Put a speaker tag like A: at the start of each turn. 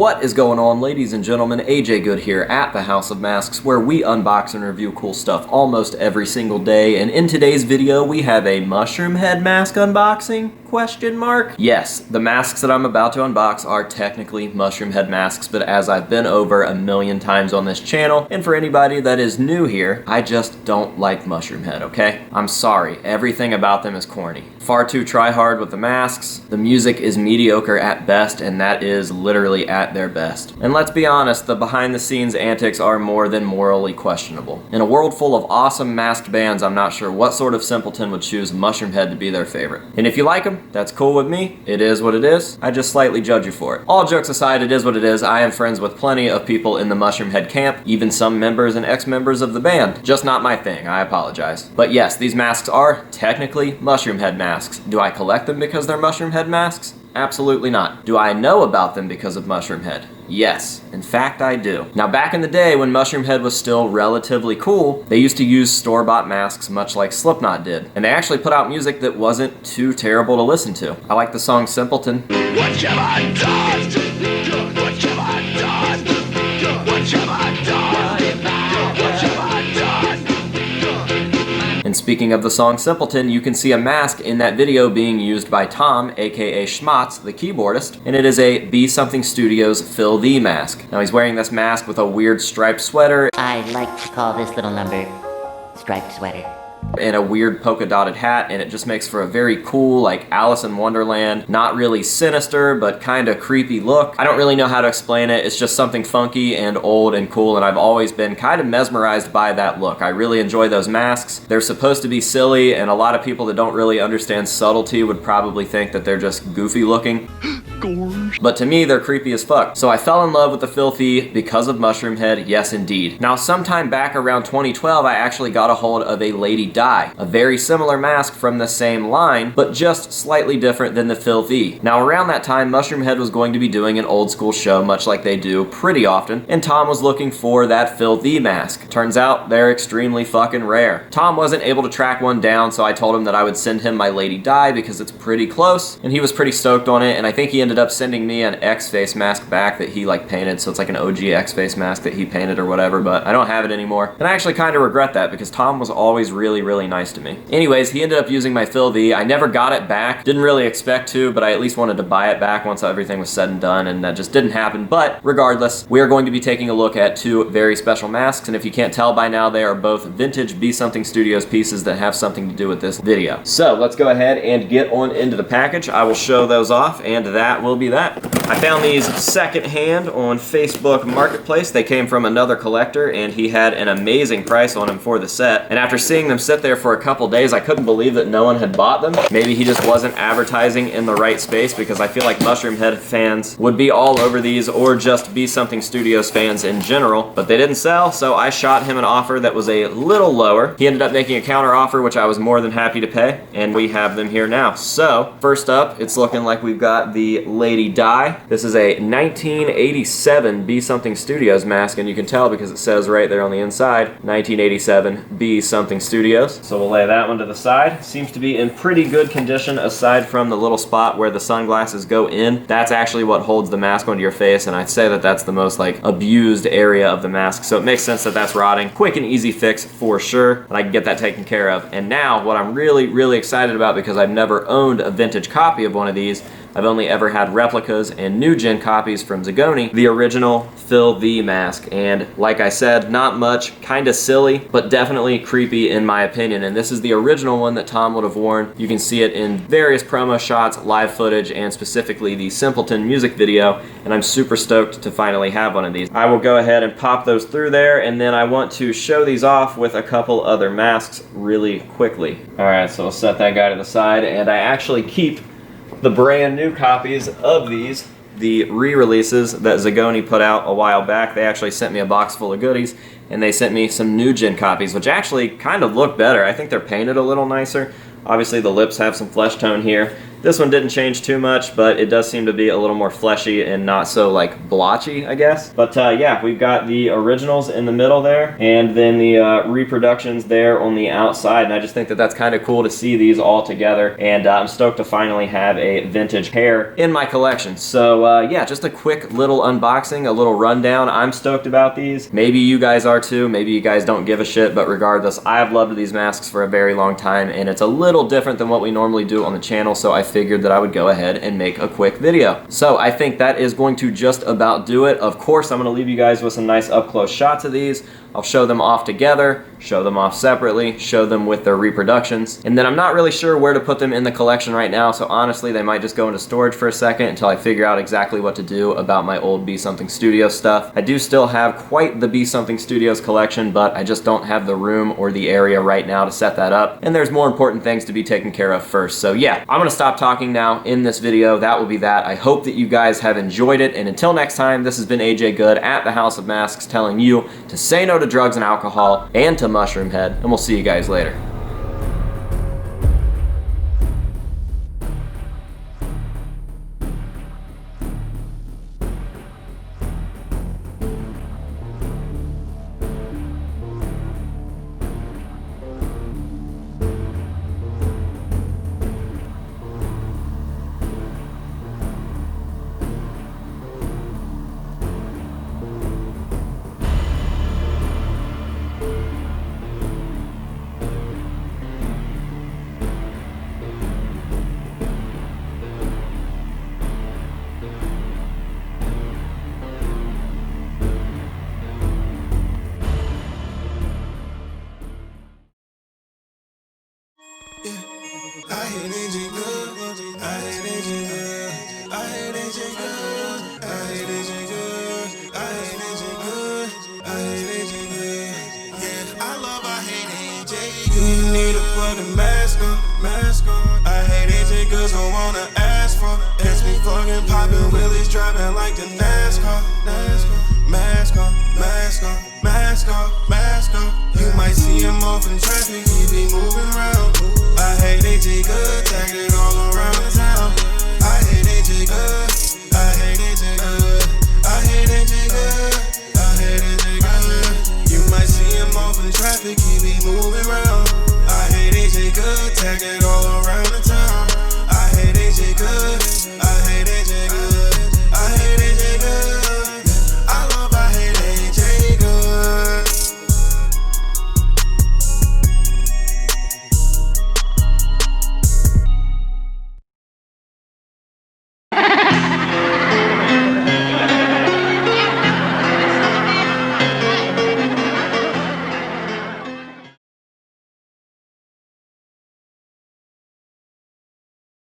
A: What is going on, ladies and gentlemen? AJ Good here at the House of Masks, where we unbox and review cool stuff almost every single day. And in today's video, we have a Mushroomhead mask unboxing? Question mark? Yes, the masks that I'm about to unbox are technically Mushroomhead masks, but as I've been over a million times on this channel, and for anybody that is new here, I just don't like Mushroomhead, okay? I'm sorry, everything about them is corny. Far too try-hard with the masks, the music is mediocre at best, and that is literally at their best. And let's be honest, the behind-the-scenes antics are more than morally questionable. In a world full of awesome masked bands, I'm not sure what sort of simpleton would choose Mushroomhead to be their favorite. And if you like them, that's cool with me. It is what it is. I just slightly judge you for it. All jokes aside, it is what it is. I am friends with plenty of people in the Mushroomhead camp, even some members and ex-members of the band. Just not my thing, I apologize. But yes, these masks are technically Mushroomhead masks. Do I collect them because they're Mushroomhead masks? Absolutely not. Do I know about them because of Mushroomhead? Yes, in fact I do. Now back in the day when Mushroomhead was still relatively cool, they used to use store-bought masks much like Slipknot did. And they actually put out music that wasn't too terrible to listen to. I like the song Simpleton.
B: What have I done? What have I done? What have I done? What have I done?
A: And speaking of the song Simpleton, you can see a mask in that video being used by Tom, aka Schmatz, the keyboardist, and it is a Be Something Studios Phil the mask. Now he's wearing this mask with a weird striped sweater.
C: I like to call this little number striped sweater.
A: And a weird polka dotted hat, and it just makes for a very cool, like Alice in Wonderland, not really sinister, but kind of creepy look. I don't really know how to explain it. It's just something funky and old and cool, and I've always been kind of mesmerized by that look. I really enjoy those masks. They're supposed to be silly, and a lot of people that don't really understand subtlety would probably think that they're just goofy looking. But to me, they're creepy as fuck. So I fell in love with the Filthy because of Mushroomhead, yes indeed. Now sometime back around 2012, I actually got a hold of a Lady Di, a very similar mask from the same line, but just slightly different than the Filthy. Now around that time, Mushroomhead was going to be doing an old school show, much like they do pretty often, and Tom was looking for that Filthy mask. Turns out they're extremely fucking rare. Tom wasn't able to track one down, so I told him that I would send him my Lady Di because it's pretty close, and he was pretty stoked on it, and I think he ended up sending me an X-Face mask back that he like painted, so it's like an OG X-Face mask that he painted or whatever, but I don't have it anymore. And I actually kind of regret that because Tom was always really nice to me. Anyways, he ended up using my Phil V. I never got it back. Didn't really expect to, but I at least wanted to buy it back once everything was said and done, and that just didn't happen. But regardless, we are going to be taking a look at two very special masks, and if you can't tell by now, they are both vintage Be Something Studios pieces that have something to do with this video. So let's go ahead and get on into the package. I will show those off, and that will be that. I found these secondhand on Facebook Marketplace. They came from another collector, and he had an amazing price on them for the set. And after seeing them sit there for a couple days, I couldn't believe that no one had bought them. Maybe he just wasn't advertising in the right space, because I feel like Mushroomhead fans would be all over these, or just Be Something Studios fans in general. But they didn't sell, so I shot him an offer that was a little lower. He ended up making a counter offer, which I was more than happy to pay, and we have them here now. So first up, it's looking like we've got the Lady Di. This is a 1987 Be Something Studios mask, and you can tell because it says right there on the inside, 1987 Be Something Studios. So we'll lay that one to the side. Seems to be in pretty good condition aside from the little spot where the sunglasses go in. That's actually what holds the mask onto your face, and I'd say that that's the most like abused area of the mask, so it makes sense that that's rotting. Quick and easy fix for sure, and I can get that taken care of. And now what I'm really excited about, because I've never owned a vintage copy of one of these, I've only ever had replicas and new gen copies from Zagoni, the original Phil the mask. And like I said, not much, kind of silly, but definitely creepy in my opinion. And this is the original one that Tom would have worn. You can see it in various promo shots, live footage, and specifically the Simpleton music video. And I'm super stoked to finally have one of these. I will go ahead and pop those through there, and then I want to show these off with a couple other masks really quickly. All right, so I'll set that guy to the side, and I actually keep the brand new copies of these, the re-releases that Zagoni put out a while back. They actually sent me a box full of goodies, and they sent me some new gen copies, which actually kind of look better. I think they're painted a little nicer. Obviously the lips have some flesh tone here, This one didn't change too much, but it does seem to be a little more fleshy and not so like blotchy, I guess. But yeah, we've got the originals in the middle there, and then the reproductions there on the outside, and I just think that that's kind of cool to see these all together, and I'm stoked to finally have a vintage pair in my collection. So yeah, just a quick little unboxing, a little rundown. I'm stoked about these. Maybe you guys are too, maybe you guys don't give a shit, but regardless, I've loved these masks for a very long time, and it's a little different than what we normally do on the channel, so I figured that I would go ahead and make a quick video. So I think that is going to just about do it. Of course, I'm going to leave you guys with some nice up-close shots of these. I'll show them off together, show them off separately, show them with their reproductions, and then I'm not really sure where to put them in the collection right now, so honestly they might just go into storage for a second until I figure out exactly what to do about my old Be Something Studios stuff. I do still have quite the Be Something Studios collection, but I just don't have the room or the area right now to set that up, and there's more important things to be taken care of first. So yeah, I'm gonna stop talking now in this video. That will be that. I hope that you guys have enjoyed it, and until next time, this has been AJ Good at the House of Masks telling you to say no to drugs and alcohol and to Mushroomhead, and we'll see you guys later.
B: I hate AJ Good. I hate AJ Good. I hate AJ Good. I hate AJ Good. I hate AJ Good. I hate AJ Good. Yeah, I hate AJ Good. You need a fucking mask on. I hate AJ Good, so wanna ask for. It's me fucking popping wheelies, driving like the NASCAR. Mask on, mask on, mask on, mask on. You might see him off in traffic, he be moving around. I hate AJ Good, tagged it all around the town. I hate AJ Good, I hate AJ Good, I hate AJ Good, I hate AJ Good. You might see him off in traffic, he be moving around. I hate AJ Good, tagged it all around.